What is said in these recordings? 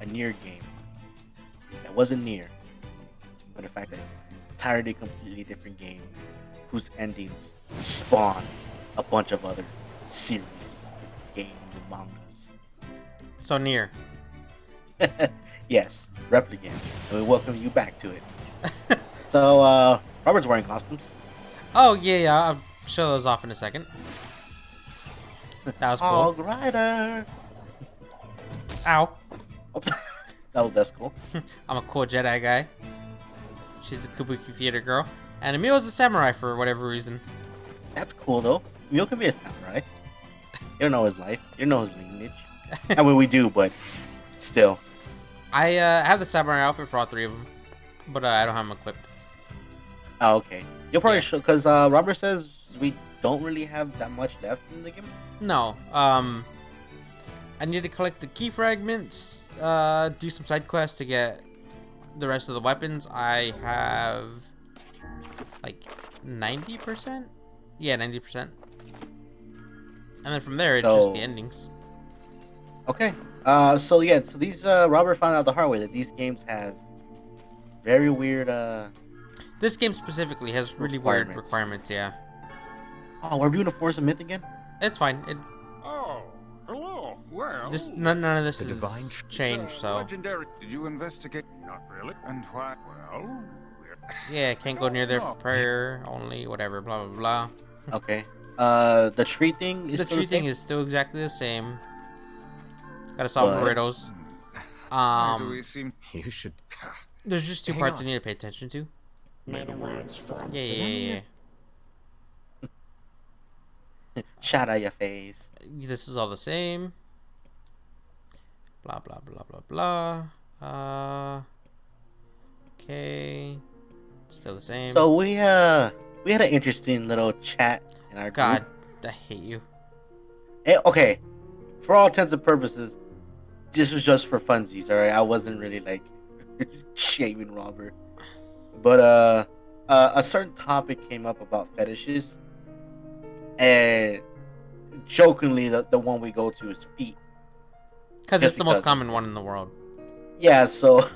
a Nier game that wasn't Nier, but in fact, an entirely completely different game whose endings spawn a bunch of other series, games, and mangas. So Nier. Yes, Replicant, and we welcome you back to it. So, Robert's wearing costumes. Oh yeah, I'll show those off in a second. That was cool. Hog Rider. Ow. Oh, that's cool. I'm a cool Jedi guy. She's a Kabuki theater girl. And Emile's a samurai for whatever reason. That's cool though. Emile can be a samurai. You don't know his life. You don't know his lineage. I mean, we do, but still. I have the samurai outfit for all three of them, but I don't have them equipped. Oh, okay. You'll probably show because Robert says we don't really have that much left in the game. No. I need to collect the key fragments. Do some side quests to get the rest of the weapons. I have like 90%. Yeah, 90%. And then from there, it's just the endings. Okay. So these Robert found out the hard way that these games have very weird. This game specifically has really weird requirements. Yeah. Oh, we're doing a Force of Myth again. It's fine. Oh, hello. Well, none of this is changed. So. Legendary. Did you investigate? Not really. And why? Well. Yeah, can't go near there for prayer. Only whatever. Blah blah blah. Okay. The tree thing is still exactly the same. Gotta solve the riddles. Do we seem? You should. There's just two parts you need to pay attention to. May the words fall. Yeah. Shot at your face. This is all the same. Blah blah blah blah blah. Okay. Still the same. So we had an interesting little chat in our God, group. I hate you. Okay, for all intents and purposes, this was just for funsies. All right, I wasn't really like shaming Robert, but a certain topic came up about fetishes, and jokingly, the one we go to is feet. Because it's the most common one in the world. Yeah, so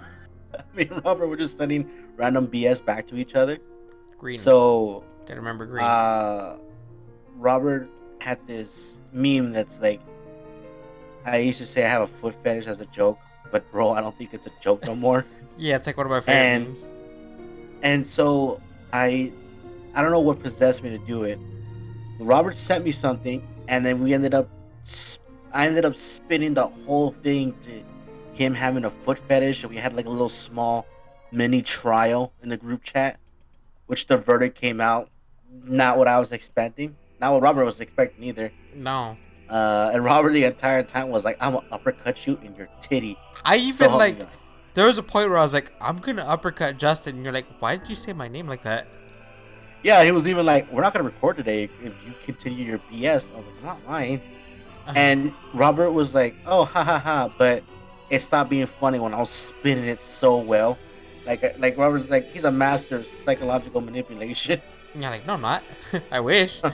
me and Robert were just sending random BS back to each other. Green. So gotta remember green. Robert had this meme that's like, I used to say I have a foot fetish as a joke, but bro, I don't think it's a joke no more. Yeah, it's like one of my favorite memes. And so I don't know what possessed me to do it. Robert sent me something, and then I ended up spinning the whole thing to him having a foot fetish, and we had like a little small mini trial in the group chat, which the verdict came out not what I was expecting, not what Robert was expecting either. No. And Robert the entire time was like, "I'm gonna uppercut you in your titty." I even there was a point where I was like, "I'm gonna uppercut Justin," and you're like, "Why did you say my name like that?" Yeah, he was even like, "We're not gonna record today if you continue your BS." I was like, "I'm not lying." And Robert was like, "Oh, ha ha ha," but it stopped being funny when I was spinning it so well. Like Robert's like, he's a master of psychological manipulation. And you're like, "No, I'm not. I wish." I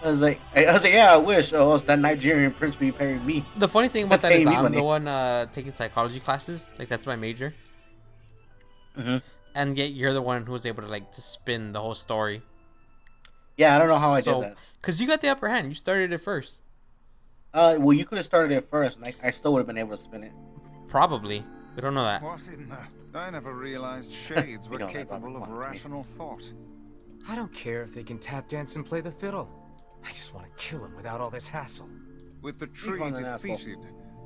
was like, "Yeah, I wish." Oh, it's that Nigerian prince be paying me. The funny thing about that is I'm the one taking psychology classes. Like, that's my major. Mm-hmm. And yet you're the one who was able to spin the whole story. Yeah, I don't know how I did that. Because you got the upper hand. You started it first. Well, you could have started it first, and I still would have been able to spin it. Probably. We don't know that. What in the... I never realized shades were capable of rational thought. I don't care if they can tap dance and play the fiddle. I just want to kill him without all this hassle. With the tree defeated,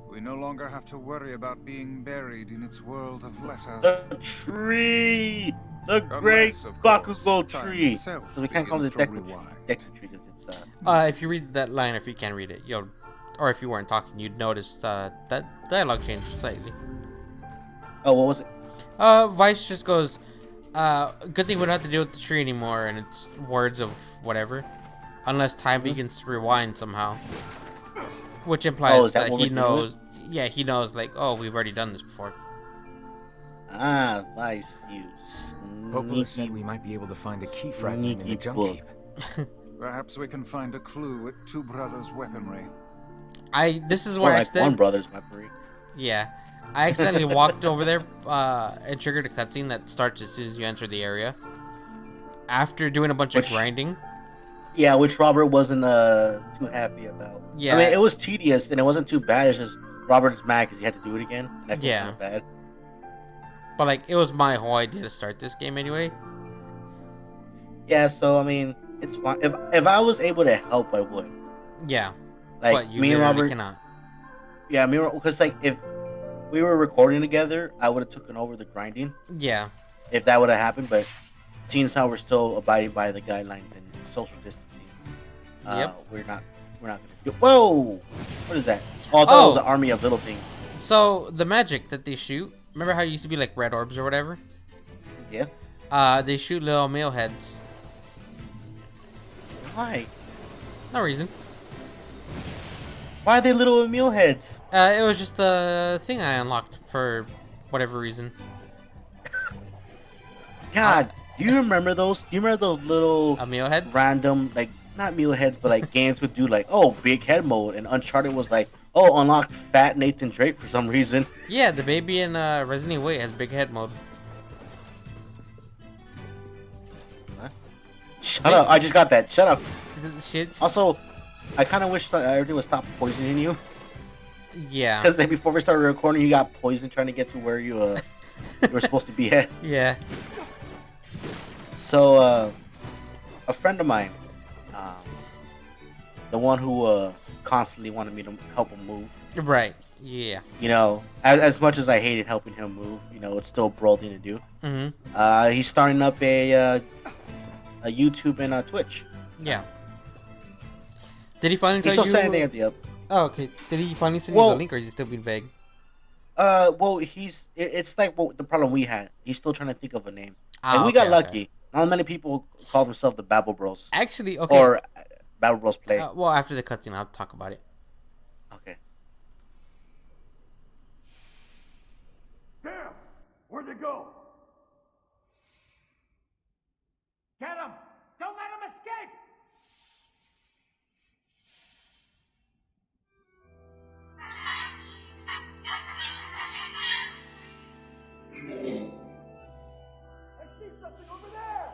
we no longer have to worry about being buried in its world of letters. The tree! The great Bakugo tree! So we can't call it the Deku tree because it's... If you read that line, if you can't read it, or if you weren't talking, you'd notice that dialogue changed slightly. Oh, what was it? Vice just goes, good thing we don't have to deal with the tree anymore, and it's words of whatever. Unless time begins to rewind somehow. Which implies that he knows. Yeah, he knows, like, oh, we've already done this before. Ah, Vice, you Popola said we might be able to find a key fragment in the junk heap. Perhaps we can find a clue at Two Brothers' weaponry. This is where one brother's weaponry. Yeah. I accidentally walked over there and triggered a cutscene that starts as soon as you enter the area. After doing a bunch of grinding. Yeah, which Robert wasn't too happy about. Yeah. I mean, it was tedious and it wasn't too bad. It's just Robert's mad because he had to do it again. And I feel kind of bad. But like, it was my whole idea to start this game anyway. Yeah, so I mean, it's fine. If I was able to help, I would. Yeah. Like but you me and Robert cannot. Yeah, because like if we were recording together, I would have taken over the grinding. Yeah. If that would have happened, but seeing as how we're still abiding by the guidelines and social distancing, we're not gonna do. Whoa! What is that? Oh, I thought it was an army of little things. So the magic that they shoot. Remember how it used to be like red orbs or whatever? Yeah. They shoot little male heads. Why? No reason. Why are they little Emile heads? It was just a thing I unlocked for whatever reason. God, do you remember those? Do you remember those little Emile heads? Random, like not Emile heads, but like games would do like, oh, big head mode, and Uncharted was like, oh, unlock fat Nathan Drake for some reason. Yeah, the baby in Resident Evil 8 has big head mode. What? Shut up! I just got that. Shut up. Shit. Also, I kind of wish everything would stop poisoning you. Yeah. Because before we started recording, you got poisoned trying to get to where you were supposed to be at. Yeah. So, a friend of mine, the one who constantly wanted me to help him move. Right. Yeah. You know, as much as I hated helping him move, you know, it's still a bro thing to do. Mm-hmm. He's starting up a YouTube and a Twitch. Yeah. Did he finally tell you? He's still sending anything at the up. Oh, okay. Did he finally send you the link, or is he still being vague? Well, it's like the problem we had. He's still trying to think of a name. And we got lucky. Okay. Not many people call themselves the Babel Bros. Actually, okay. Or Babel Bros Play. Well, after the cutscene, I'll talk about it. Okay. Damn! Where'd they go? Get him! Don't let him escape! I see something over there!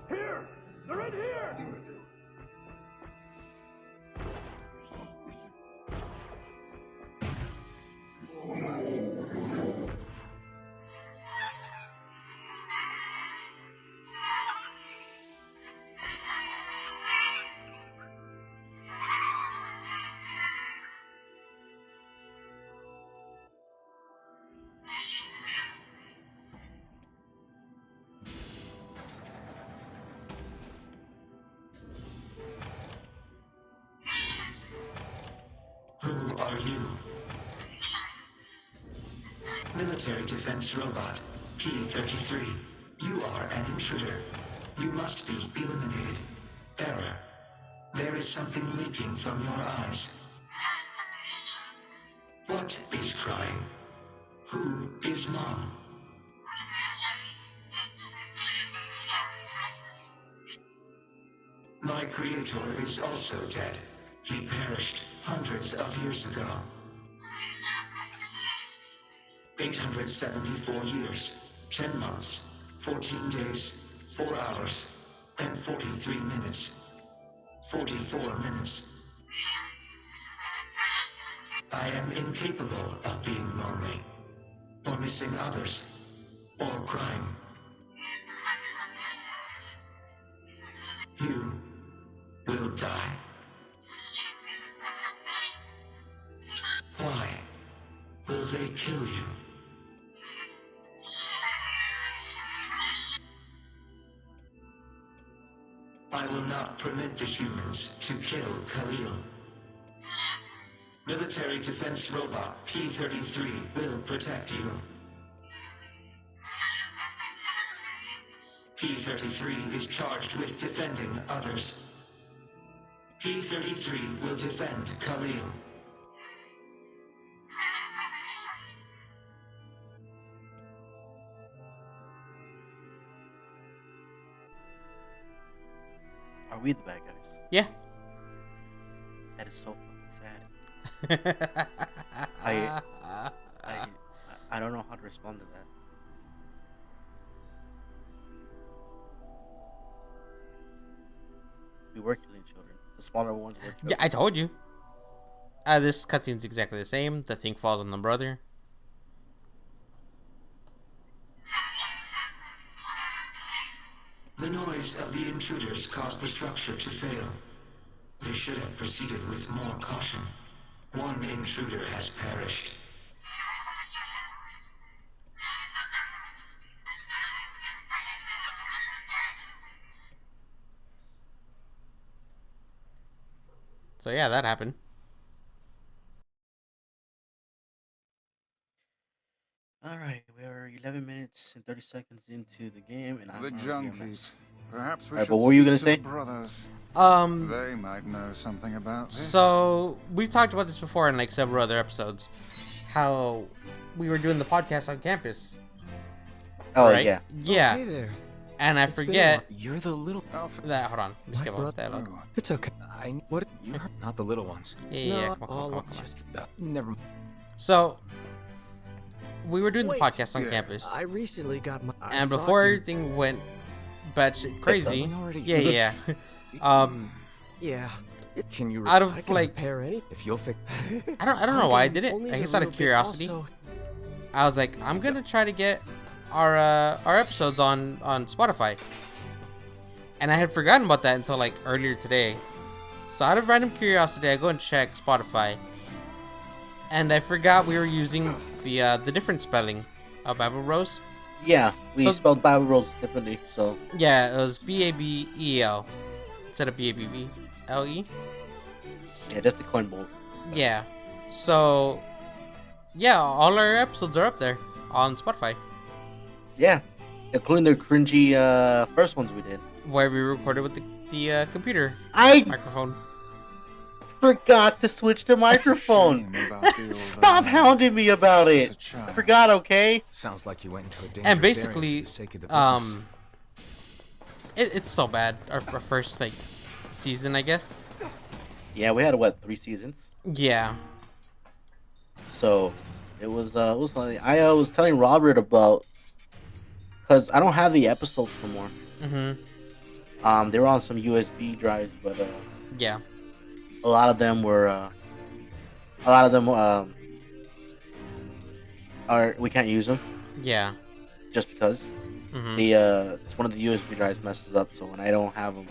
Here! They're in here! Who are you? Military defense robot, P-33. You are an intruder. You must be eliminated. Error. There is something leaking from your eyes. What is crying? Who is Mom? My creator is also dead. He perished hundreds of years ago. 874 years, 10 months, 14 days, 4 hours, and 43 minutes. 44 minutes. I am incapable of being lonely, or missing others, or crying. You will die. Why will they kill you? I will not permit the humans to kill Khalil. Military defense robot P-33 will protect you. P-33 is charged with defending others. P-33 will defend Khalil. Are we the bad guys? Yeah. That is so fucking sad. I don't know how to respond to that. We were killing children. The smaller ones were children. Yeah, I told you. This cutscene's exactly the same. The thing falls on the brother. The noise of the intruders caused the structure to fail. They should have proceeded with more caution. One intruder has perished. So yeah, that happened. Alright, we are 11 minutes and 30 seconds into the game, and I'm The already a junkies. mess. Perhaps we Alright, should but what were you speak gonna to say? the brothers. They might know something about this. So we've talked about this before in like several other episodes. How we were doing the podcast on campus. Oh, right? yeah. Yeah. Hey there. And I It's been a forget while. You're the little. that. Hold on. Let me skip all this brother? dialogue. Oh, It's okay. What? You're not the little ones. Yeah. No, Come on, all come on, of come on. just never. So we were doing the Wait. podcast on Yeah. campus, I recently got my. and before everything went batshit crazy. We already- Yeah. Yeah. Can you? Out I of can like, repair anything. If you'll fix. I don't know why I did it. Only I a guess out of little bit. curiosity. Also, I was like, I'm gonna try to get our episodes on Spotify, and I had forgotten about that until like earlier today. So out of random curiosity, I go and check Spotify, and I forgot we were using the different spelling of Bible Rose. Yeah, we So- spelled Bible Rolls differently, so Yeah, it was BABEL instead of BABBLE. yeah, just the coin bowl. Yeah. So yeah, all our episodes are up there on Spotify, Yeah, including the cringy first ones we did. where we recorded with the computer I microphone. forgot to switch the microphone. shame about the old Stop man. hounding me about Just it. a child. I forgot, okay? Sounds like you went into a dangerous And area basically, for the sake of the business. it's so bad. Our first like season, I guess. Yeah, we had what, 3 seasons? Yeah. So it was like I was telling Robert about, because I don't have the episodes no more. Mhm. They were on some USB drives, but Yeah. a lot of them are, we can't use them Yeah. just because Mhm. it's one of the USB drives messes up. So when I don't have them,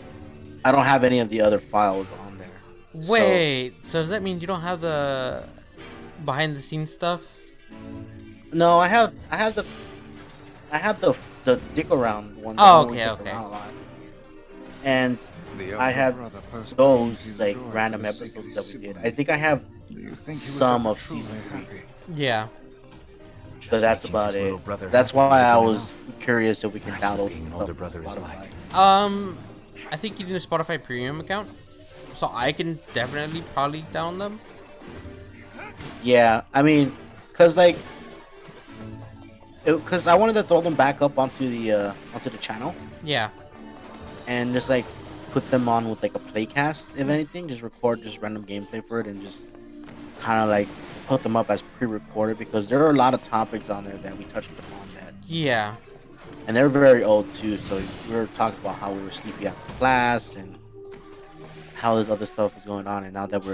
I don't have any of the other files on there. Wait. So does that mean you don't have the behind the scenes stuff? No, I have the dick around one. Oh, the one okay, we dick okay. around a lot. And The I elder have brother postponed those his like joy for random the sake of episodes his that we did. sibling. I think I have Do you think he was some ever of truly season 3. happy? Yeah. So that's making about his it. little brother That's happy why I good was enough. curious if we can That's what download being an stuff older from brother is Spotify. like. I think you need a Spotify Premium account, so I can definitely probably download them. Yeah, I mean, cause like, cause I wanted to throw them back up onto the channel Yeah. and just like put them on with like a playcast, if anything, just record just random gameplay for it and just kind of like put them up as pre-recorded, because there are a lot of topics on there that we touched upon that, Yeah. and they're very old too. So we were talking about how we were sleepy after class and how this other stuff is going on, and now that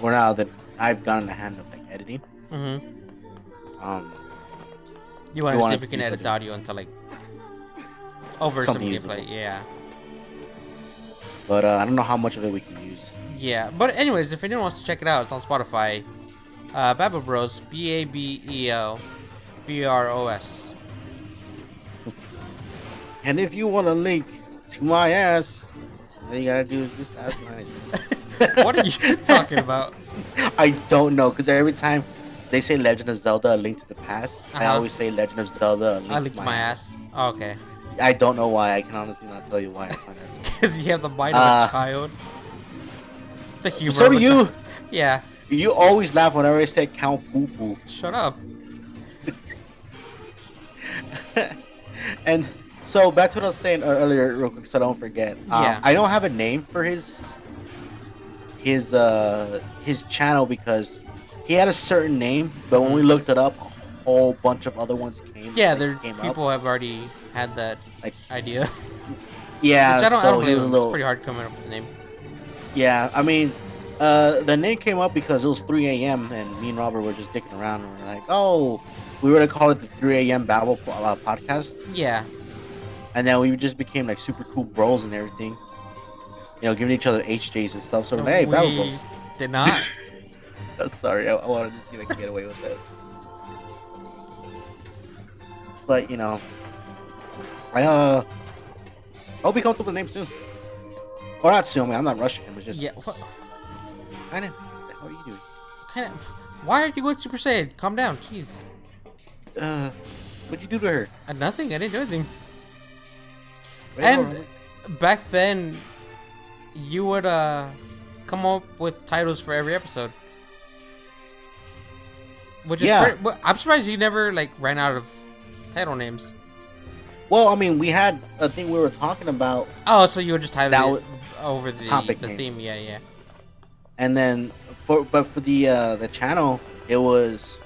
now that I've gotten the hand of like editing, Mhm. we You want to see wanted if we to can do edit the something- audio into like over some something gameplay. usable. Yeah. but I don't know how much of it we can use. Yeah. But anyways, if anyone wants to check it out, it's on Spotify. Babel Bros. BABELBROS. And if you want a link to my ass, All you gotta do is just ask nice. What are you talking about? I don't know, because every time they say Legend of Zelda: A Link to the Past, I Uh-huh. always say Legend of Zelda: A I Link licked to my ass. Oh, okay. I don't know why. I can honestly not tell you why I find that so. Because you have the mind of a child. The humor So of do a you. child. Yeah. You always laugh whenever I say Count Boo Boo. Shut up. And so back to what I was saying earlier, real quick, so I don't forget. Yeah. I don't have a name for his channel because he had a certain name, but when we looked it up, a whole bunch of other ones Yeah, came up. people have already had that Like, idea. yeah, Which I don't so he blame was a him. little. It's pretty hard coming up with the name. Yeah, I mean, the name came up because it was 3 a.m. and me and Robert were just dicking around and we're like, oh, we were to call it the 3 a.m. Babble podcast. Yeah. And then we just became like super cool bros and everything. You know, giving each other HJs and stuff. So we're like, hey, Babble We Bros. did not. Sorry, I wanted to see if I could get away with that. But, you know, I hope he comes up with a name soon. Or not soon, man. I'm not rushing him. It's just. Yeah. What I know. What the hell are you doing? kind of? Why are you going Super Saiyan? Calm down. Jeez. What'd you do to her? Nothing. I didn't do anything. What And back then, you would come up with titles for every episode. Which is Yeah. I'm surprised you never like ran out of title names. Well, I mean, we had a thing we were talking about, Oh, so you would just title That it was over the topic the name. theme? Yeah, yeah. and then for the channel, it was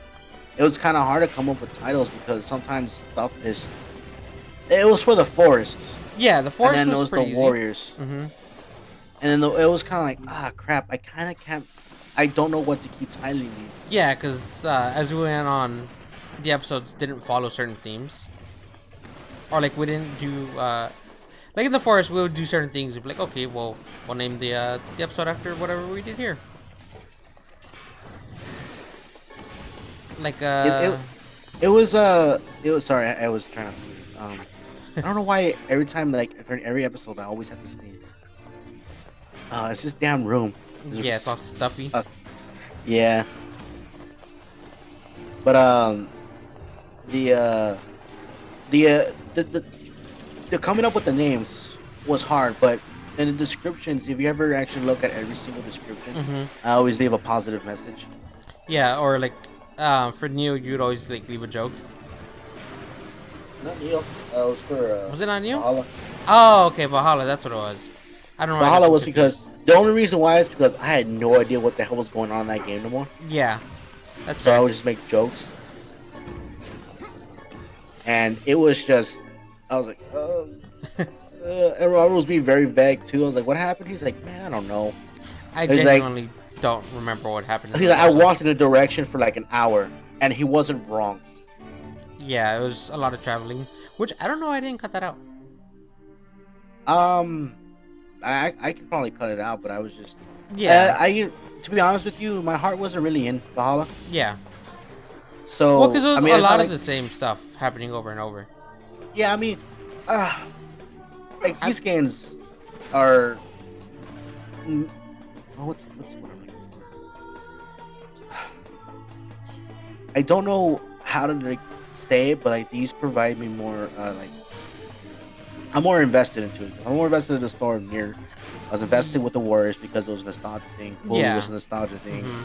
kind of hard to come up with titles because sometimes stuff is. It was for the forests, Yeah, the forest and then was it was the pretty easy. warriors, Mm-hmm. and then it was kind of like crap. I kind of can't. I don't know what to keep titling these. Yeah, because as we went on, the episodes didn't follow certain themes, or like we didn't do like in the forest we would do certain things. We'd be like, okay, well, we'll name the episode after whatever we did here. Like It was sorry, I was trying to sneeze. I don't know why every time like during every episode I always have to sneeze. It's this damn room. yeah, it's all stuffy. Sucks. Yeah. But the coming up with the names was hard, but in the descriptions, if you ever actually look at every single description, I always leave a positive message. Yeah, or like for Neo, you'd always like leave a joke. Not Neil. It was for Was it on Neo? Valhalla. Oh, okay, Valhalla. That's what it was. I don't know. why I got Valhalla them was confused. because the only reason why is because I had no idea what the hell was going on in that game anymore. Yeah, that's So I fair. would just make jokes. And it was just, I was like, and Robert was being very vague too. I was like, what happened? He's like, man, I don't know. I He's like- genuinely don't remember what happened. in He's the like, I episode. walked in a direction for like an hour, and he wasn't wrong. Yeah, it was a lot of traveling, which I don't know. I didn't cut that out. I can probably cut it out, but I was just, Yeah, to be honest with you, my heart wasn't really in Valhalla. yeah. So, Well, because it was I mean, a it's not lot like- of the same stuff happening over and over. Yeah, I mean, like these games are. What's what I'm looking for? I don't know how to like say it, but like these provide me more like I'm more invested into it. I'm more invested in the story of Nier. I was invested with the Warriors because it was a nostalgia thing. Bully Yeah. was a nostalgia thing. Mhm.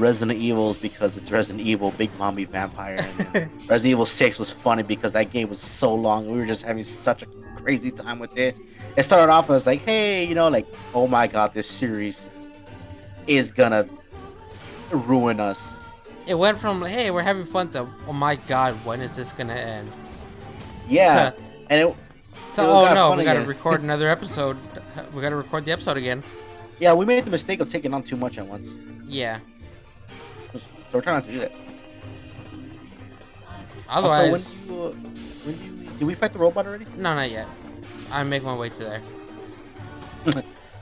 Resident Evil is because it's Resident Evil, big mommy vampire. And then Resident Evil 6 was funny because that game was so long. We were just having such a crazy time with it. It started off as like, hey, you know, like, oh my god, this series is gonna ruin us. It went from hey, we're having fun to oh my god, when is this gonna end? Yeah, and it To it oh got no, fun we gotta again. record another episode. We gotta record the episode again. Yeah, we made the mistake of taking on too much at once. Yeah. So we're trying not to do that. Otherwise, Also, did we fight the robot already? no, not yet. I make my way to there.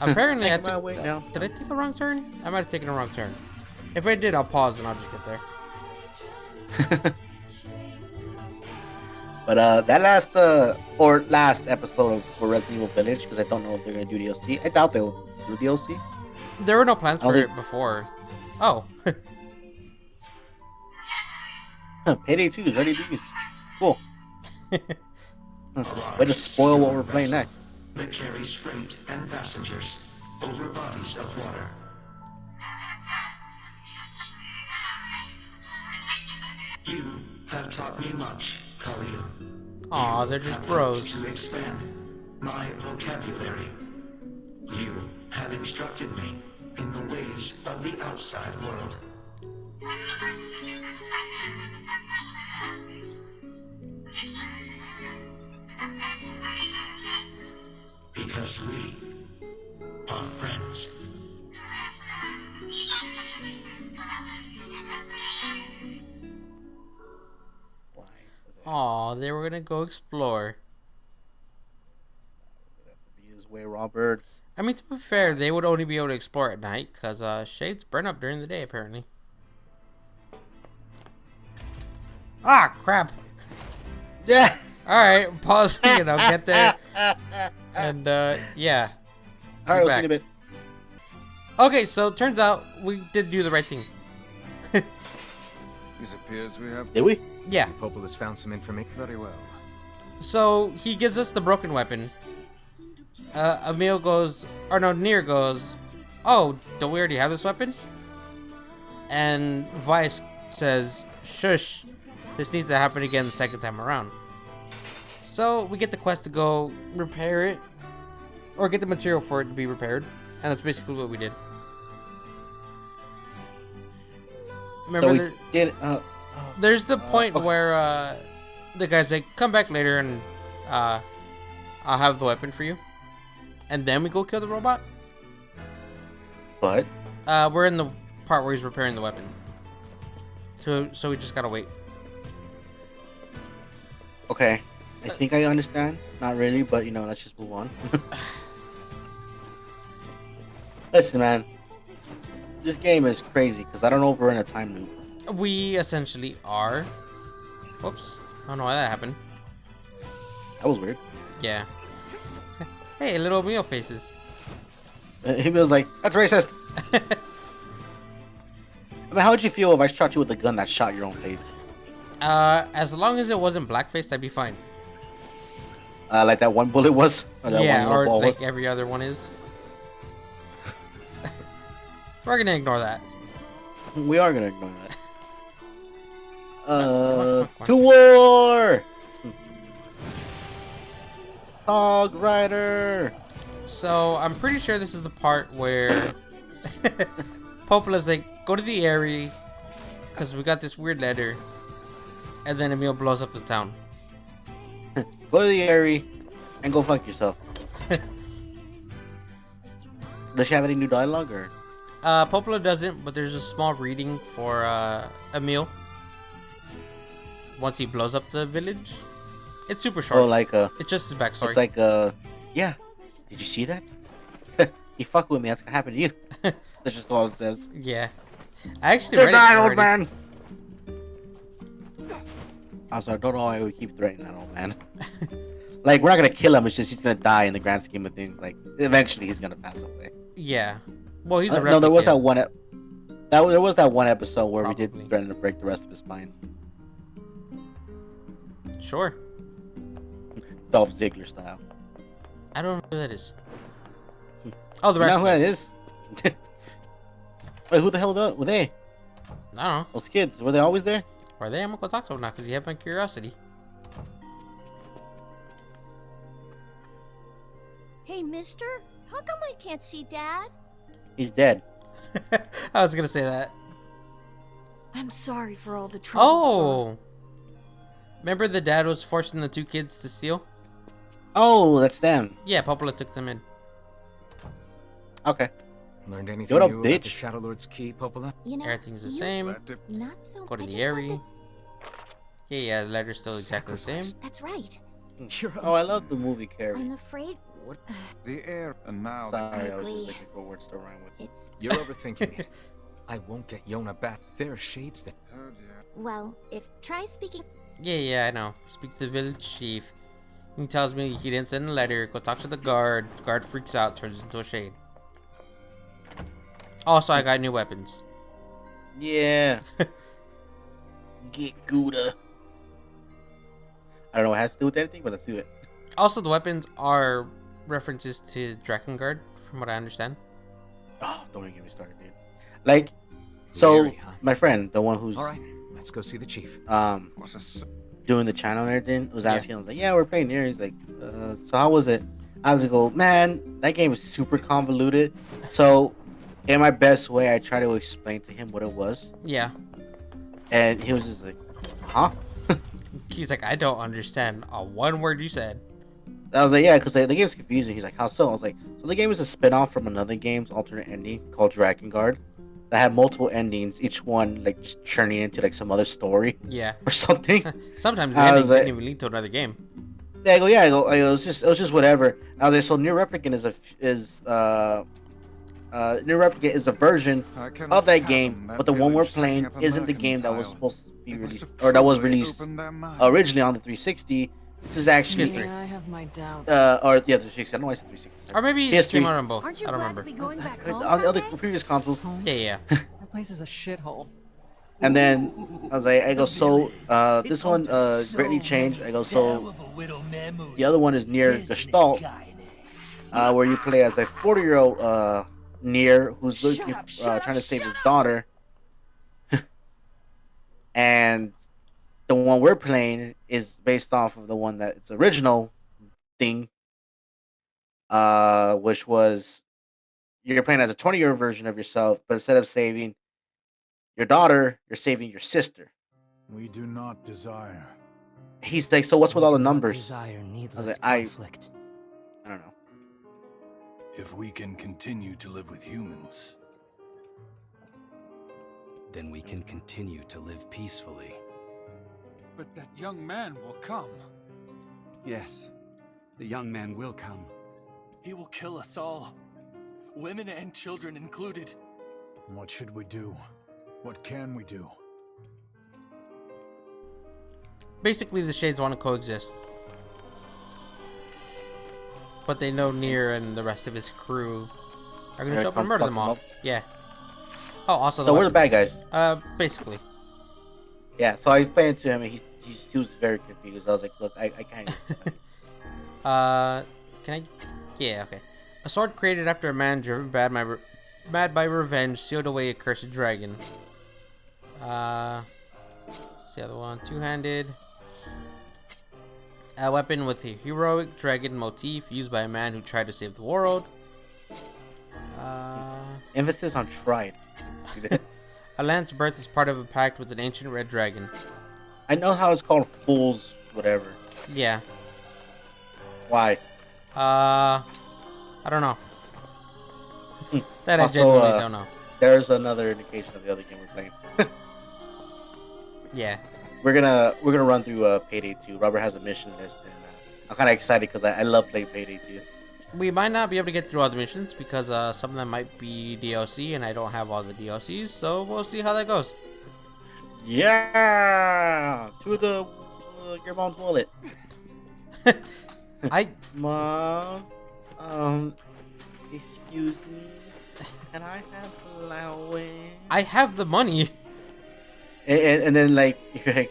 Apparently, I Making my took. way now. Did I take a wrong turn? I might have taken a wrong turn. If I did, I'll pause and I'll just get there. But that last episode of for Resident Evil Village, because I don't know if they're gonna do DLC. I doubt they'll do DLC. There were no plans I don't for think- it before. Oh. Payday 2 is ready to use. Cool. Way to spoil what we're playing next. That carries freight and passengers over bodies of water. You have taught me much, Khalil. Aw, You they're just have bros. helped to expand my vocabulary. You have instructed me in the ways of the outside world. Because we are friends. Why does it Aw, they were gonna go explore. have to be his way, Robert? I mean, to be fair, they would only be able to explore at night because shades burn up during the day, apparently. Ah, crap. Yeah. All right, pause. I'll get there. And yeah. All right, we'll see back. you in a bit. Okay, so turns out we did do the right thing. It appears we have Did we? Yeah. Popula's found some information. very well. So he gives us the broken weapon. Emile goes, or no, Nier goes, "Oh, don't we already have this weapon?" And Vice says, "Shush, this needs to happen again the second time around." So we get the quest to go repair it, or get the material for it to be repaired, and that's basically what we did. Remember, So we there- did. there's the point okay. where the guy's like, "Come back later, and I'll have the weapon for you." And then we go kill the robot. But We're in the part where he's repairing the weapon. So we just gotta wait. okay, I think I understand. Not really, but let's just move on. Listen, man, this game is crazy because I don't know if we're in a time loop. We essentially are. Whoops. I don't know why that happened. That was weird. Yeah. Hey, little meal faces. He was like, "That's racist." I mean, how would you feel if I shot you with a gun that shot your own face? As long as it wasn't blackface, I'd be fine. Like that one bullet was, or that Yeah, one or little ball like was. every other one is. We're gonna ignore that. We are gonna ignore that. come on. To war! Hog Rider! So I'm pretty sure this is the part where Popola's like, "Go to the Aerie, because we got this weird letter," and then Emile blows up the town. Go to the Aerie and go fuck yourself. Does she have any new dialogue or? Popola doesn't, but there's a small reading for Emile once he blows up the village. It's super short. Oh, like It's just his backstory. it's like yeah. Did you see that? You fuck with me, that's gonna happen to you. That's just all it says. Yeah. I actually read it already. man. I'm sorry, don't know why we keep threatening that old man. Like, we're not gonna kill him, it's just he's gonna die in the grand scheme of things. Like, eventually he's gonna pass away. Yeah. Well, he's a No, there was replicant. that one. There was that one episode where we Probably. did threaten to break the rest of his spine. Sure. Dolph Ziggler style. I don't know who that is. Oh, the You know rest. who that is? Wait, who the hell were they? I don't know. Those kids, were they always there? Are they? I'm gonna go talk to him now because he had my curiosity. Hey, mister, how come I can't see Dad? He's dead. I was gonna say that. I'm sorry for all the trouble. Oh. Remember the dad was forcing the two kids to steal? Oh, that's them. Yeah, Popola took them in. Okay. Learned anything What a new about the bitch. Shadow Lord's key, Popola? You know, Everything's the you- same. Not so. Go to I the just thought Aerie. Yeah, the letter's still exactly the same. That's right. Oh, I love the movie Carrie. I'm afraid The air and now Sorry, I was ugly. just looking for words to rhyme with. it's You're overthinking it. I won't get Yona back. There are shades that... Oh dear. well. If try speaking. Yeah, I know. Speaks to the village chief. He tells me he didn't send a letter. Go talk to the guard. The guard freaks out, turns into a shade. Also, I got new weapons. Yeah. Get Gouda. I don't know what it has to do with anything, but let's do it. Also, the weapons are references to Drakengard, from what I understand. Oh, don't even get me started, dude. Like, so Aerie, huh? my friend, the one who's All right, let's go see the chief. doing the channel and everything, was asking. I was like, yeah, we're playing Nier. He's like, so how was it? I was like, man, that game is super convoluted. So, in my best way, I try to explain to him what it was, Yeah. and he was just like, huh? He's like, I don't understand a one word you said. I was like, yeah, because the game's confusing. He's like, how so? I was like, so the game is a spin-off from another game's alternate ending called Drakengard that had multiple endings, each one like just churning into like some other story Yeah. or something. Sometimes the I ending was like- didn't even lead to another game. Yeah, I go, it was just whatever. I was like, so Nier Replicant Nier Replicant is a version of that game, but the one we're playing isn't the game that was supposed to be released, or that was released originally on the 360. This is actually, History. I have my doubts. or yeah, the 360. I don't know why I said 360. Or maybe it History. came out on both. Aren't you I don't glad remember. to be going back home? On the other someday? previous consoles. Yeah. That place is a shithole. And then I was like, I go, so this one greatly changed. I go, so the other one is Nier Gestalt, where you play as a 40-year-old Nier who's looking, trying to save his daughter. And the one we're playing is based off of the one that its original thing, which was you're playing as a 20-year version of yourself, but instead of saving your daughter, you're saving your sister. We do not desire. He's like, so what's with all the numbers? Desire needless like, conflict. I don't know. If we can continue to live with humans, Then we can continue to live peacefully. but that young man will come. Yes, the young man will come. He will kill us all. Women and children included. What should we do? What can we do? Basically, the shades want to coexist. But they know Nier and the rest of his crew are going to show up and murder them all. Yeah. Oh, also So we're the bad guys. Basically. Yeah. So I explained to him, and he was very confused. I was like, look, I can't. Can I? Yeah, okay. A sword created after a man driven mad by revenge sealed away a cursed dragon. What's the other one? Two-handed. A weapon with a heroic dragon motif used by a man who tried to save the world. Emphasis on tried. See that? A lance birth is part of a pact with an ancient red dragon. I know how it's called fools, whatever. Yeah. Why? I don't know. That I Also, genuinely don't know. There's another indication of the other game we're playing. Yeah. We're gonna run through Payday 2. Robert has a mission list, and I'm kind of excited because I love playing Payday 2. We might not be able to get through all the missions because some of them might be DLC and I don't have all the DLCs, so we'll see how that goes. Yeah, to the your mom's wallet. Mom, excuse me, can I have flowers? I have the money. And then like you're like,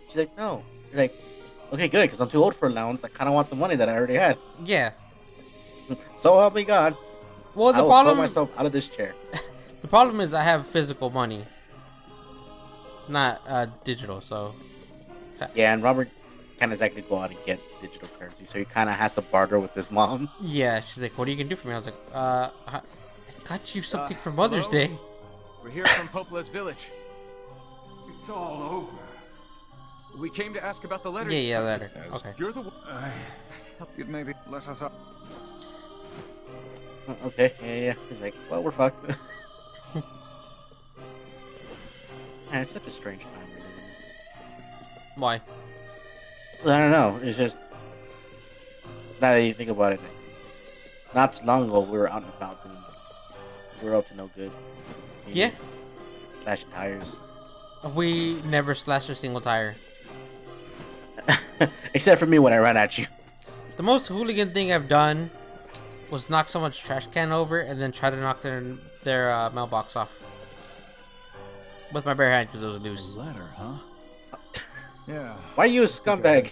she's like, no. You're like, okay, good, because I'm too old for allowance. I kind of want the money that I already had. Yeah. So help me God. Well, the I will problem throw myself out of this chair. The problem is I have physical money, not digital. So Yeah, and Robert can't exactly go out and get digital currency, so he kind of has to barter with his mom. yeah, she's like, "What are you gonna do for me?" I was like, I got you something for Mother's hello? Day." We're here from Popola's village. It's all over. We came to ask about the letter. Yeah, letter. Okay. You're the one. You'd maybe let us up. Okay, yeah. He's like, well, we're fucked. Man, it's such a strange time we're living in. Why? I don't know. It's just now that you think about it, like, not too long ago we were out and about doing. We were up to no good. Yeah. Slashing tires. We never slashed a single tire. Except for me when I ran at you. The most hooligan thing I've done was knock someone's trash can over and then try to knock their mailbox off with my bare hand because it was loose. Letter, huh? Yeah. Why are you a scumbag?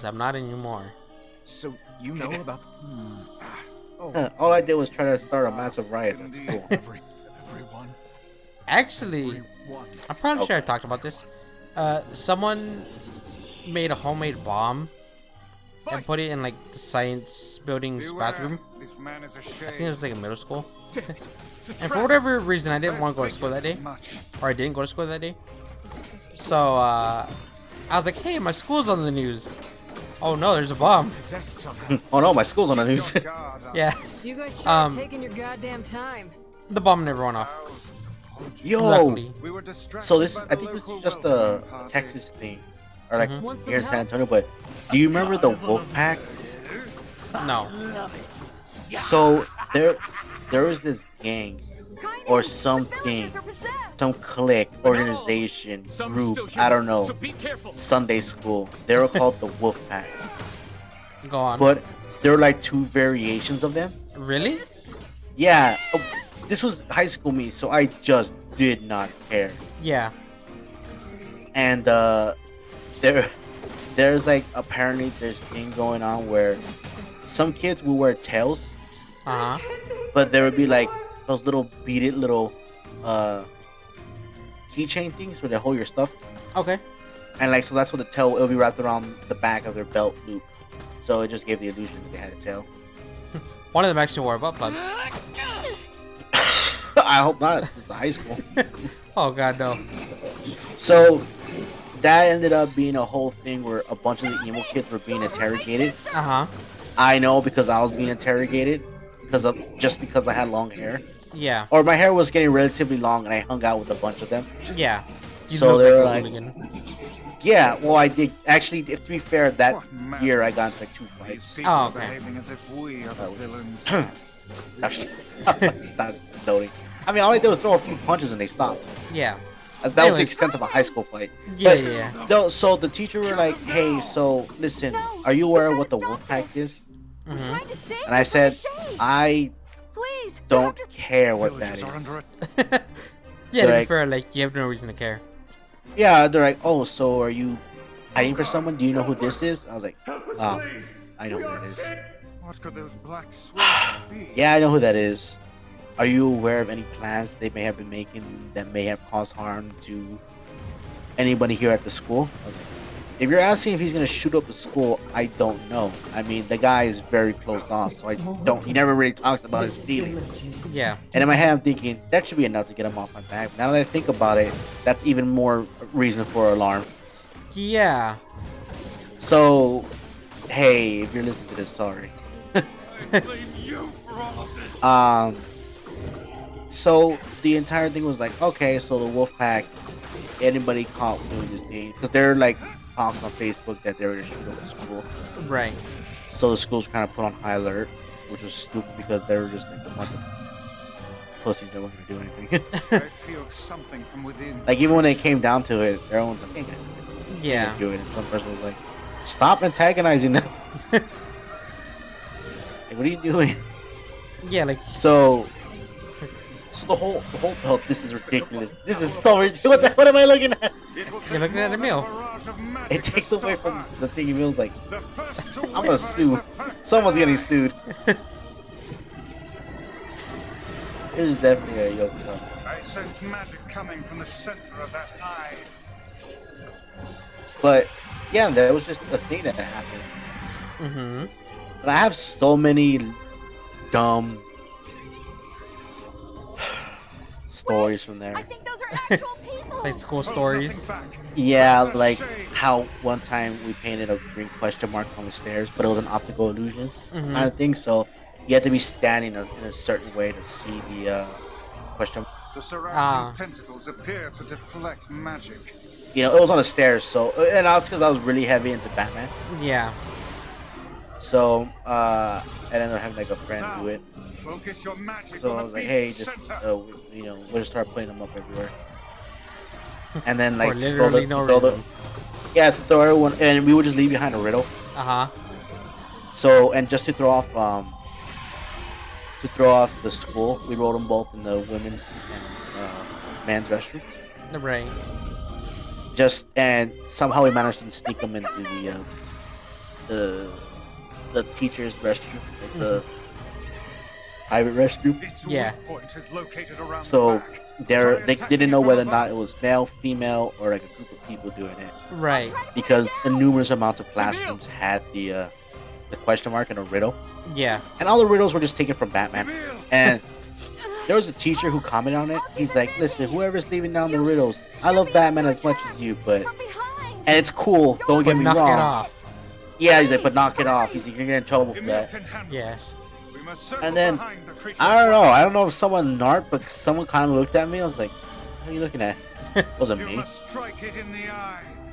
I'm not anymore. So you know about? All I did was try to start a massive riot at school. Everyone. Actually, I'm probably sure I talked about this. Someone made a homemade bomb and put it in like the science building's bathroom. This man is a I shame. think it was like a middle school. And for whatever reason, I didn't want to go to school that day, or I didn't go to school that day. So I was like, "Hey, my school's on the news." Oh no, there's a bomb. Oh no, my school's on the news. Yeah. You guys sure taking your goddamn time. The bomb never went off. Yo. Luckily. So this, I think this is just a Texas thing, or like here in San Antonio. But do you remember the Wolf Pack? No. So there was this gang or something, some clique, organization, group, I don't know, Sunday school. They were called the Wolf Pack. Go on. But there were like two variations of them. Really? Yeah. This was high school me, so I just did not care. Yeah. And there's like apparently there's thing going on where some kids will wear tails. But there would be like those little beaded little keychain things where they hold your stuff. Okay. And like so that's what the tail, it'll be wrapped around the back of their belt loop. So it just gave the illusion that they had a tail. One of them actually wore a butt plug. I hope not. It's a high school. Oh god, no. So that ended up being a whole thing where a bunch of the emo kids were being interrogated. I know because I was being interrogated because I had long hair. Yeah. Or my hair was getting relatively long and I hung out with a bunch of them. Yeah. So they were like, yeah, well I did actually. If to be fair, that year I got into like 2 fights. Oh, okay. Behaving as if we are the villains. Stop noting. I mean, all I did was throw a few punches and they stopped. Yeah. That was the extent of a high school fight. Yeah, but, yeah. So the teacher were like, "Hey, so listen, are you aware of what the wolf pack is?" And I said, "I don't care what that is." Yeah, to be fair, like you have no reason to care. Yeah, they're like, "Oh, so are you hiding for someone? Do you know who this is?" I was like, "Oh, I know who that is." What could those black swirls be? Yeah, I know who that is. Are you aware of any plans they may have been making that may have caused harm to anybody here at the school? I was like, if you're asking if he's gonna shoot up the school, I don't know. I mean, the guy is very closed off, so he never really talks about his feelings. Yeah. And in my head, I'm thinking that should be enough to get him off my back. But now that I think about it, that's even more reason for alarm. Yeah. So, hey, if you're listening to this, sorry. I blame you for all of this. So the entire thing was like, okay, so the Wolfpack, anybody caught doing this thing, because they're like talks on Facebook that they were gonna shoot up the school. Right. So the school's kind of put on high alert, which was stupid because they were just like a bunch of pussies that weren't gonna do anything. I feel something from within. Like even when it came down to it, everyone's like, "Hey, yeah, do it." And some person was like, "Stop antagonizing them." Like, what are you doing? Yeah, like so the whole oh, this is ridiculous. This is so ridiculous. What am I looking at? You're looking at Emile. It takes away from the thing. Emile's like, I'm gonna sue. Someone's getting sued. It is definitely a Yoko. I sense magic coming from the center of that eye. But yeah, that was just a thing that happened. Mm-hmm. But I have so many dumb stories from there. I think those are actual people. Like school stories. Yeah, like how one time we painted a green question mark on the stairs, but it was an optical illusion kind of thing. So you had to be standing in a certain way to see the question. The surrounding tentacles appear to deflect magic. You know, it was on the stairs. So, and that's because I was really heavy into Batman. Yeah. So, I ended up having like a friend do it. Focus your magic So on I was the like, hey, beast's just center. you know, we'll just start putting them up everywhere. And then like For literally no reason. Yeah, to throw everyone, and we would just leave behind a riddle. Uh huh. So, and just to throw off the school, we wrote them both in the women's and men's restroom. Right. Just and somehow we managed to sneak them into the the teacher's restroom, like the private restroom. Yeah. So they didn't know whether or not it was male, female, or like a group of people doing it. Right. Because numerous amounts of classrooms had the question mark and a riddle, Yeah. and all the riddles were just taken from Batman. And there was a teacher who commented on it. He's like, "Listen, whoever's leaving down the riddles, I love Batman as much as you, but and it's cool. Don't get me knock wrong. it off. Yeah, he's like, but knock it off. He's like, you're getting in trouble for that. Yes. And then I don't know. I don't know if someone narked, but someone kind of looked at me. I was like, "What are you looking at?" It wasn't me.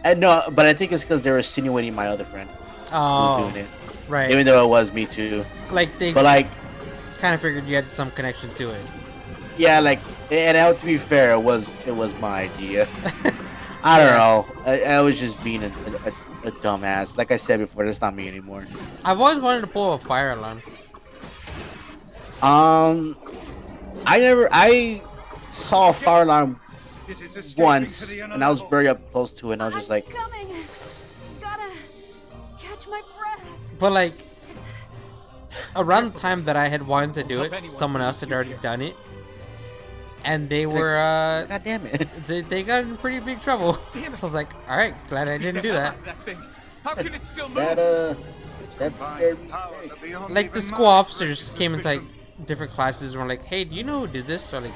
And no, but I think it's because they were insinuating my other friend who Oh. was doing it, Right. even though it was me too. Like they But like, kind of figured you had some connection to it. yeah, like, and to be fair, it was my idea. I don't know. I was just being a dumbass. Like I said before, that's not me anymore. I've always wanted to pull a fire alarm. I saw a fire alarm once, and I was very up close to it, and I was just like, Coming. Gotta catch my breath. But like around the time that I had wanted to do it, someone else had already done it. And they were God damn it. they got in pretty big trouble. So I was like, alright, glad I didn't do that. How can it still move? That's scary. Like the school officers came into like different classes and were like, hey, do you know who did this? Or like,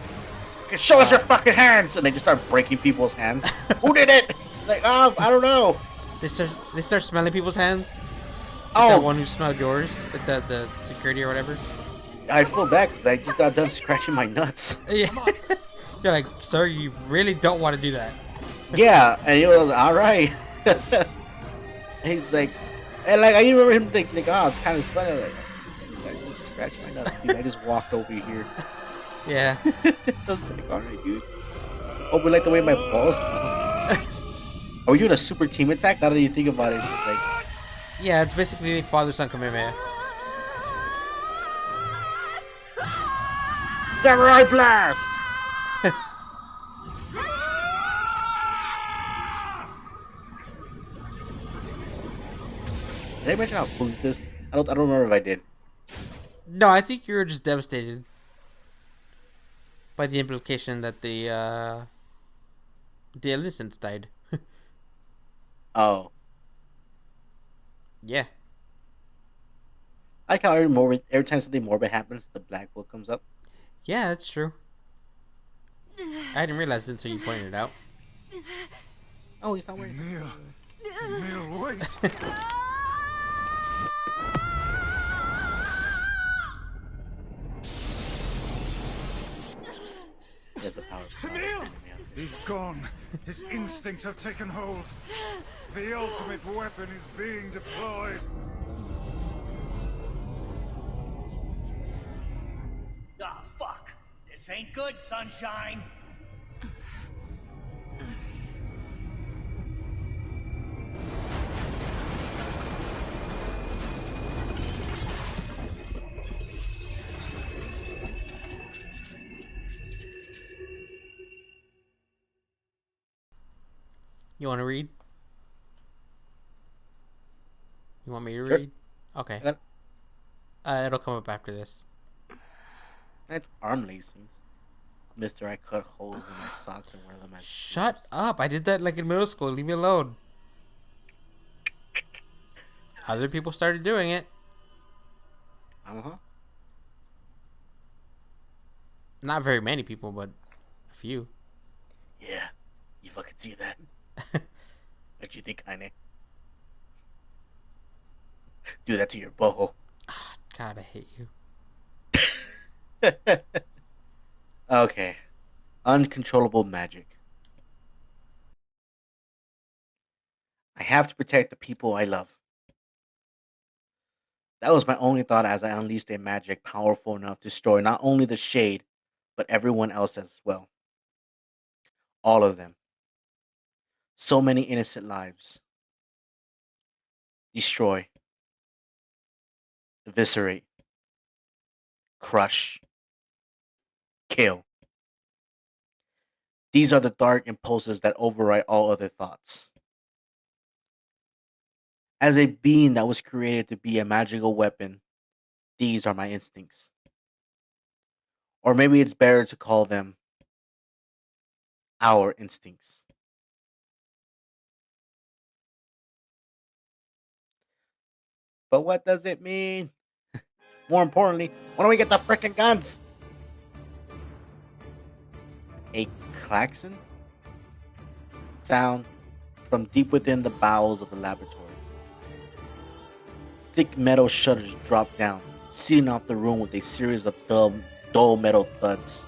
Show us your fucking hands, and they just start breaking people's hands. Who did it? Like, oh, I don't know. they start smelling people's hands. Oh, That one who smelled yours, like the security or whatever. I feel bad because I just got done scratching my nuts. Yeah. You're like, sir, you really don't want to do that. Yeah, and he was all right. He's like, and like I remember him like, oh, it's kind of funny. Like, I just scratched my nuts. Dude, I just walked over here. Yeah. I was like, all right, dude. Oh, we like the way my balls. Are we doing a super team attack? Now that you think about it, it's just like, Yeah, it's basically father-son commitment. Samurai Blast! Did I mention how cool this is? I don't remember if I did. No, I think you were just devastated by the implication that the innocents died. Oh. Yeah. I like how every time something morbid happens, the black book comes up. Yeah, that's true. I didn't realize it until you pointed it out. Oh, he's not wearing. Emile, wait. He has the power. Emile! He's gone. His instincts have taken hold. The ultimate weapon is being deployed. Ah, fuck. This ain't good, sunshine. You want to read? You want me to Sure. read? Okay. I got- It'll come up after this. That's arm lacings. Mister, I cut holes in my socks and wear them as Shut shoes. up! I did that like in middle school. Leave me alone. Other people started doing it. Uh-huh. Not very many people, but a few. Yeah. You fucking see that? What you think, Heine? Do that to your boho. God, I hate you. Okay. Uncontrollable magic. I have to protect the people I love. That was my only thought as I unleashed a magic powerful enough to destroy not only the shade, but everyone else as well. All of them. So many innocent lives. destroy, eviscerate, crush, kill. These are the dark impulses that override all other thoughts. As a being that was created to be a magical weapon, these are my instincts. Or maybe it's better to call them our instincts. But what does it mean? More importantly, when do we get the freaking guns? A klaxon sound from deep within the bowels of the laboratory. Thick metal shutters drop down, sealing off the room with a series of dull metal thuds.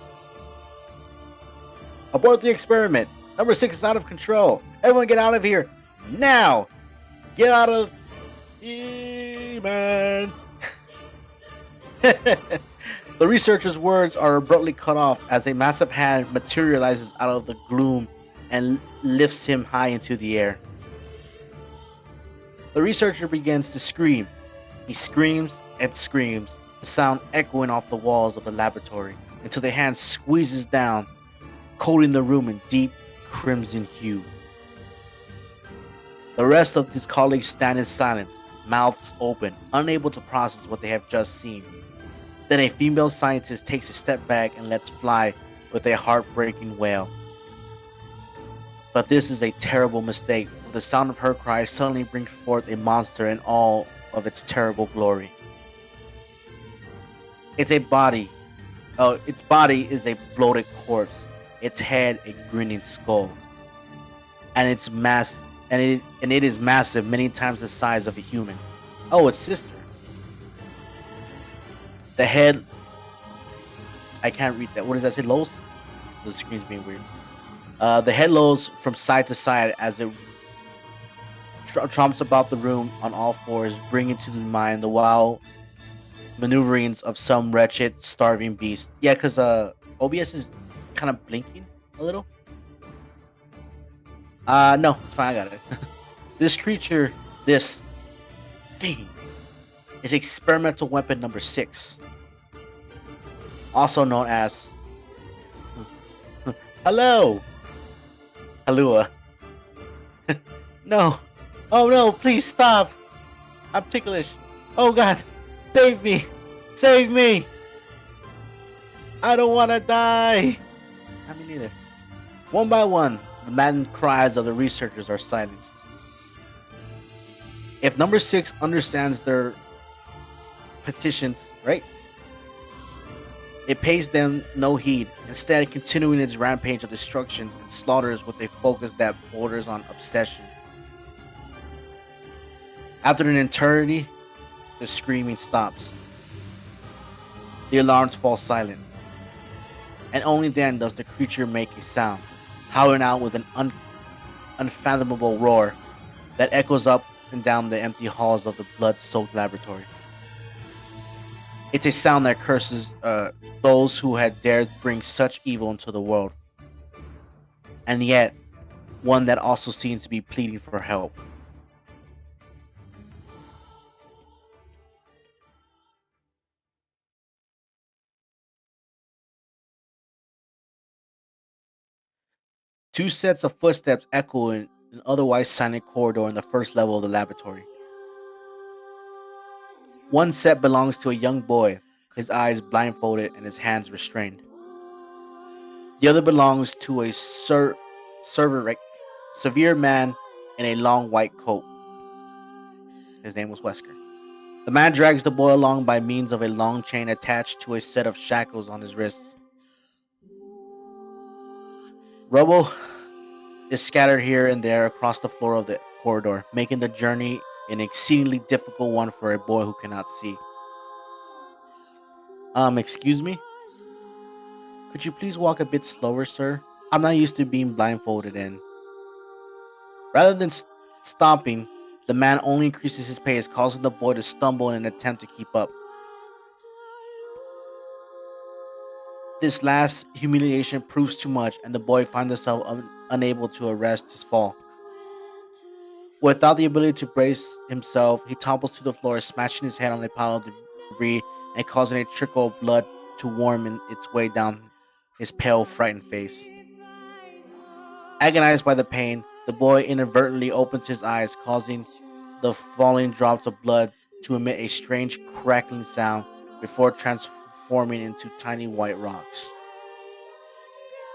Abort the experiment. Number 6 is out of control. Everyone get out of here. Now! Get out of... Man. The researcher's words are abruptly cut off as a massive hand materializes out of the gloom and lifts him high into the air. The researcher begins to scream. He screams and screams, the sound echoing off the walls of the laboratory until the hand squeezes down, coating the room in deep crimson hue. The rest of his colleagues stand in silence, mouths open, unable to process what they have just seen. Then a female scientist takes a step back and lets fly with a heartbreaking wail. But this is a terrible mistake, for the sound of her cry suddenly brings forth a monster in all of its terrible glory. It's a body. Its body is a bloated corpse, its head a grinning skull, and its mass and it is massive, many times the size of a human. Oh, its sister. The head. I can't read that. What does that say? Lolls? The screen's being weird. The head lolls from side to side as it tromps about the room on all fours, bringing to the mind the wild maneuverings of some wretched, starving beast. Yeah, because OBS is kind of blinking a little. No, it's fine. I got it. This creature, this thing, is experimental weapon number 6, also known as Hello, Halua. No, oh no, please stop. I'm ticklish. Oh God, save me, save me. I don't want to die. I mean, neither. One by one, the maddened cries of the researchers are silenced. If number 6 understands their petitions, right? It pays them no heed, instead continuing its rampage of destructions and slaughters with a focus that borders on obsession. After an eternity, the screaming stops. The alarms fall silent. And only then does the creature make a sound, howling out with an unfathomable roar that echoes up and down the empty halls of the blood-soaked laboratory. It's a sound that curses those who had dared bring such evil into the world, and yet one that also seems to be pleading for help. Two sets of footsteps echo in an otherwise silent corridor in the first level of the laboratory. One set belongs to a young boy, his eyes blindfolded and his hands restrained. The other belongs to a severe man in a long white coat. His name was Wesker. The man drags the boy along by means of a long chain attached to a set of shackles on his wrists. Rubble is scattered here and there across the floor of the corridor, making the journey an exceedingly difficult one for a boy who cannot see. Excuse me? Could you please walk a bit slower, sir? I'm not used to being blindfolded and... Rather than stomping, the man only increases his pace, causing the boy to stumble in an attempt to keep up. This last humiliation proves too much, and the boy finds himself unable to arrest his fall. Without the ability to brace himself, he topples to the floor, smashing his head on a pile of debris and causing a trickle of blood to worm its way down his pale, frightened face. Agonized by the pain, the boy inadvertently opens his eyes, causing the falling drops of blood to emit a strange crackling sound before transforming into tiny white rocks.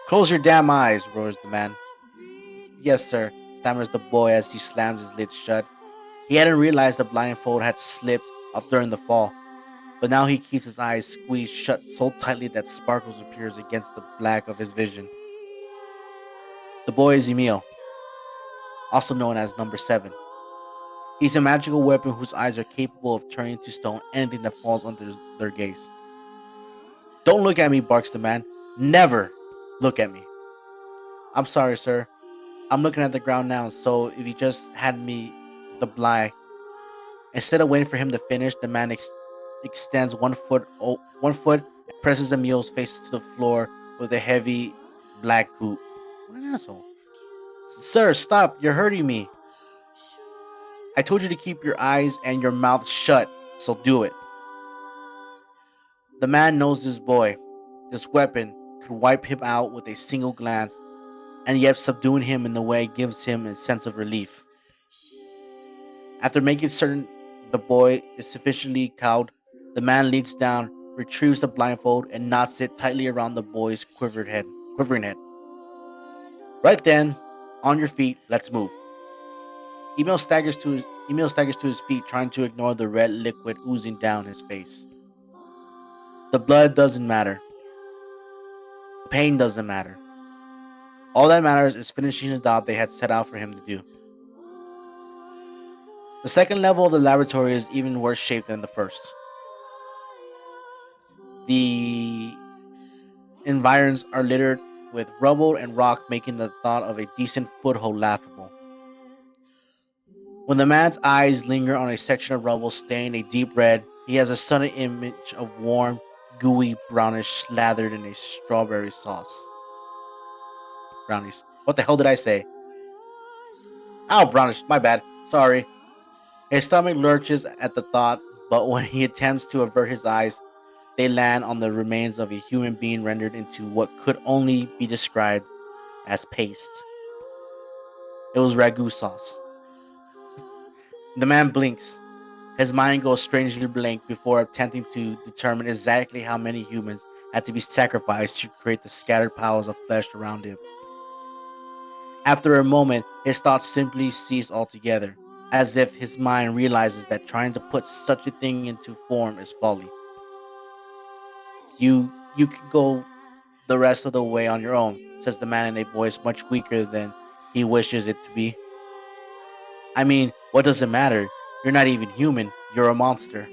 Close your damn eyes, roars the man. Yes, sir, stammers the boy as he slams his lids shut. He hadn't realized the blindfold had slipped off during the fall, but now he keeps his eyes squeezed shut so tightly that sparkles appears against the black of his vision. The boy is Emile, also known as Number 7. He's a magical weapon whose eyes are capable of turning to stone anything that falls under their gaze. Don't look at me, barks the man. Never look at me. I'm sorry, sir. I'm looking at the ground now, so if you just hand me the blind. Instead of waiting for him to finish, the man extends 1 foot, 1 foot and presses Emile's face to the floor with a heavy black boot. What an asshole. Sir, stop. You're hurting me. I told you to keep your eyes and your mouth shut, so do it. The man knows this boy. This weapon could wipe him out with a single glance, and yet subduing him in the way gives him a sense of relief. After making certain the boy is sufficiently cowed, the man leans down, retrieves the blindfold, and knots it tightly around the boy's quivering head. Right then, on your feet, let's move. Emil staggers to his feet, trying to ignore the red liquid oozing down his face. The blood doesn't matter. The pain doesn't matter. All that matters is finishing the job they had set out for him to do. The second level of the laboratory is even worse shaped than the first. The environs are littered with rubble and rock, making the thought of a decent foothold laughable. When the man's eyes linger on a section of rubble stained a deep red, he has a sudden image of warm, gooey brownish slathered in a strawberry sauce. Brownies. What the hell did I say? Oh, brownish. My bad. Sorry. His stomach lurches at the thought, but when he attempts to avert his eyes, they land on the remains of a human being rendered into what could only be described as paste. It was ragu sauce. The man blinks. His mind goes strangely blank before attempting to determine exactly how many humans had to be sacrificed to create the scattered piles of flesh around him. After a moment, his thoughts simply cease altogether, as if his mind realizes that trying to put such a thing into form is folly. You can go the rest of the way on your own, says the man in a voice much weaker than he wishes it to be. I mean, what does it matter? You're not even human, you're a monster.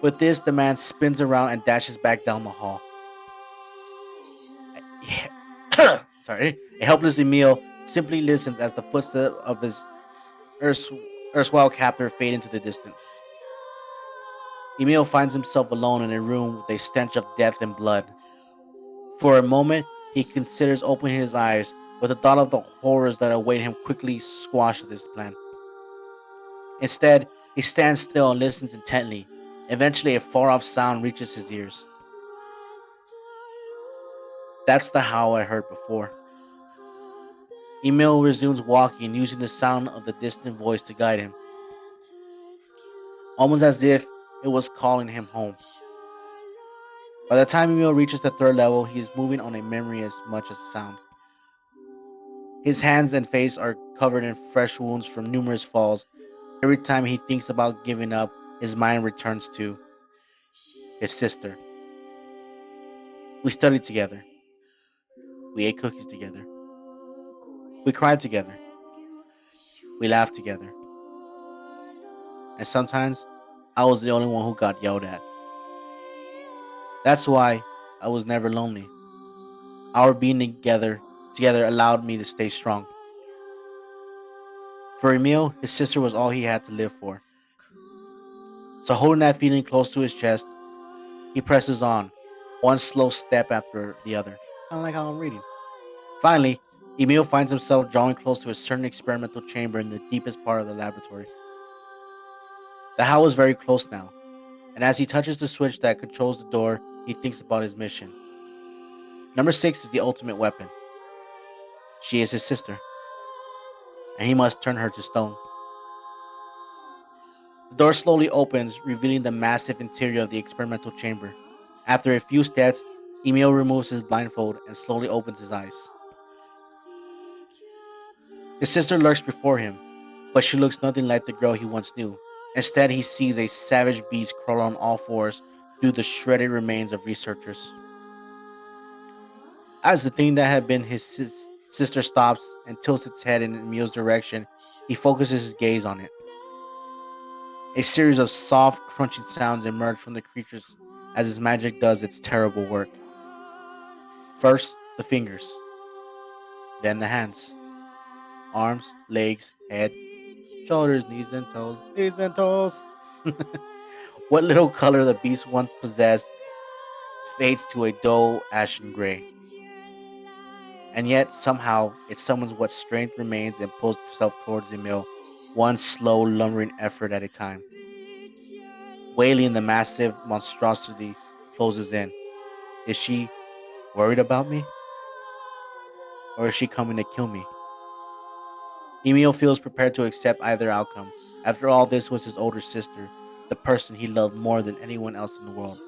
With this, the man spins around and dashes back down the hall. Sorry. A helpless Emile simply listens as the footsteps of his erst- erstwhile captor fade into the distance. Emile finds himself alone in a room with a stench of death and blood. For a moment, he considers opening his eyes, but the thought of the horrors that await him quickly squashes this plan. Instead, he stands still and listens intently. Eventually, a far off sound reaches his ears. That's the howl I heard before. Emil resumes walking, using the sound of the distant voice to guide him, almost as if it was calling him home. By the time Emil reaches the third level, he is moving on a memory as much as sound. His hands and face are covered in fresh wounds from numerous falls. Every time he thinks about giving up, his mind returns to his sister. We studied together. We ate cookies together. We cried together. We laughed together. And sometimes I was the only one who got yelled at. That's why I was never lonely. Our being together allowed me to stay strong. For Emil, his sister was all he had to live for. So holding that feeling close to his chest, he presses on, one slow step after the other. Kind of like how I'm reading. Finally, Emile finds himself drawing close to a certain experimental chamber in the deepest part of the laboratory. The howl is very close now, and as he touches the switch that controls the door, he thinks about his mission. Number 6 is the ultimate weapon. She is his sister, and he must turn her to stone. The door slowly opens, revealing the massive interior of the experimental chamber. After a few steps, Emile removes his blindfold and slowly opens his eyes. His sister lurks before him, but she looks nothing like the girl he once knew. Instead, he sees a savage beast crawl on all fours through the shredded remains of researchers. As the thing that had been his sister stops and tilts its head in Emile's direction, he focuses his gaze on it. A series of soft, crunching sounds emerge from the creatures as his magic does its terrible work. First, the fingers, then the hands, arms, legs, head, shoulders, knees and toes. What little color the beast once possessed fades to a dull, ashen gray. And yet, somehow, it summons what strength remains and pulls itself towards Emil, one slow, lumbering effort at a time. Wailing, the massive monstrosity closes in. Is she worried about me? Or is she coming to kill me? Emil feels prepared to accept either outcome. After all, this was his older sister, the person he loved more than anyone else in the world.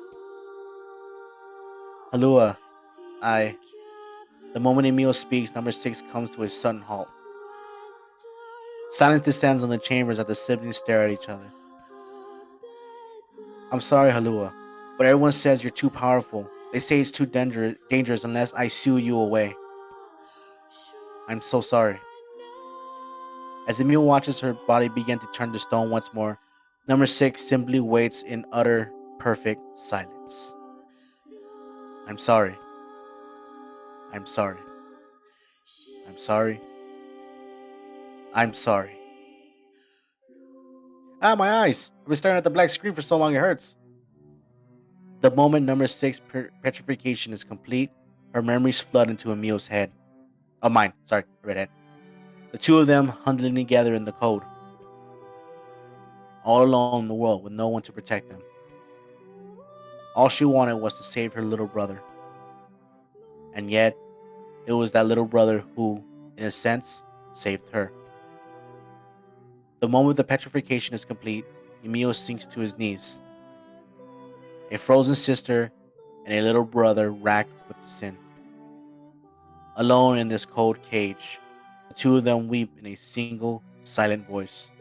Halua, I. The moment Emil speaks, number 6 comes to a sudden halt. Silence descends on the chambers as the siblings stare at each other. I'm sorry, Halua, but everyone says you're too powerful. They say it's too dangerous unless I seal you away. I'm so sorry. As Emil watches her body begin to turn to stone once more, number 6 simply waits in utter, perfect silence. I'm sorry. I'm sorry. I'm sorry. I'm sorry. Ah, my eyes! I've been staring at the black screen for so long it hurts. The moment number 6 petrification is complete, her memories flood into Emil's head. Oh, mine. Sorry, redhead. The two of them huddling together in the code. All alone in the world with no one to protect them. All she wanted was to save her little brother. And yet, it was that little brother who, in a sense, saved her. The moment the petrification is complete, Emil sinks to his knees. A frozen sister and a little brother racked with sin. Alone in this cold cage, the two of them weep in a single, silent voice.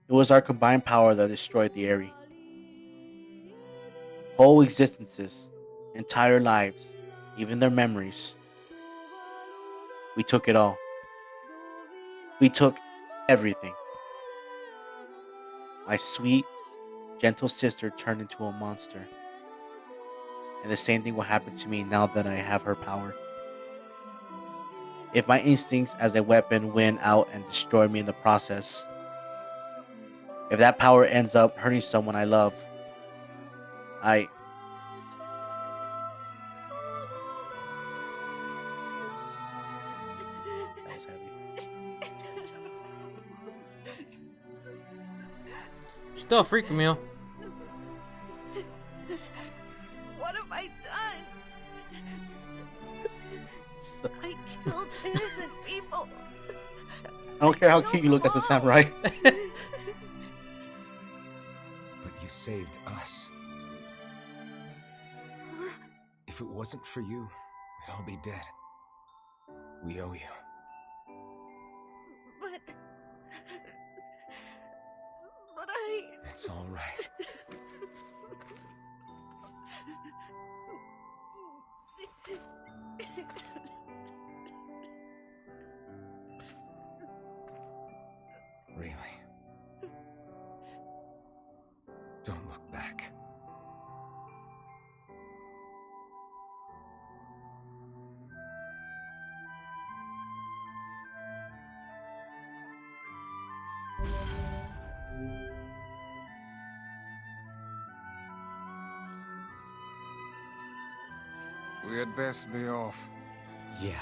It was our combined power that destroyed the Aerie. Whole existences, entire lives, even their memories. We took it all. We took everything. My sweet, gentle sister turned into a monster. And the same thing will happen to me now that I have her power. If my instincts as a weapon win out and destroy me in the process, if that power ends up hurting someone I love, I. That was heavy. Still a freak, Emile. What have I done? So, I killed innocent people. I don't care how cute you look as a samurai. But you saved us. If it wasn't for you, we'd all be dead. We owe you. But I... It's all right. Really? Don't look back. We had best be off. Yeah.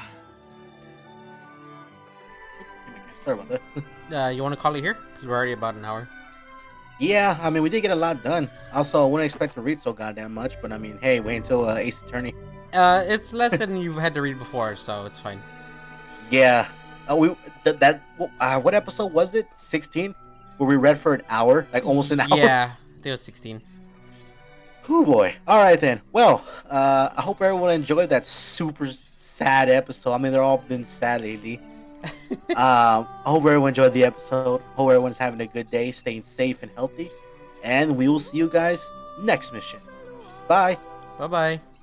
Sorry about that. You want to call it here? Because we're already about an hour. Yeah, I mean, we did get a lot done. Also, I wouldn't expect to read so goddamn much, but I mean, hey, wait until Ace Attorney. It's less than you've had to read before, so it's fine. Yeah. What episode was it? 16? Where we read for an hour? Like almost an hour? Yeah, I think it was 16. Oh boy. All right then. Well, I hope everyone enjoyed that super sad episode. I mean, they're all been sad lately. I hope everyone enjoyed the episode. Hope everyone's having a good day, staying safe and healthy. And we will see you guys next mission. Bye. Bye-bye.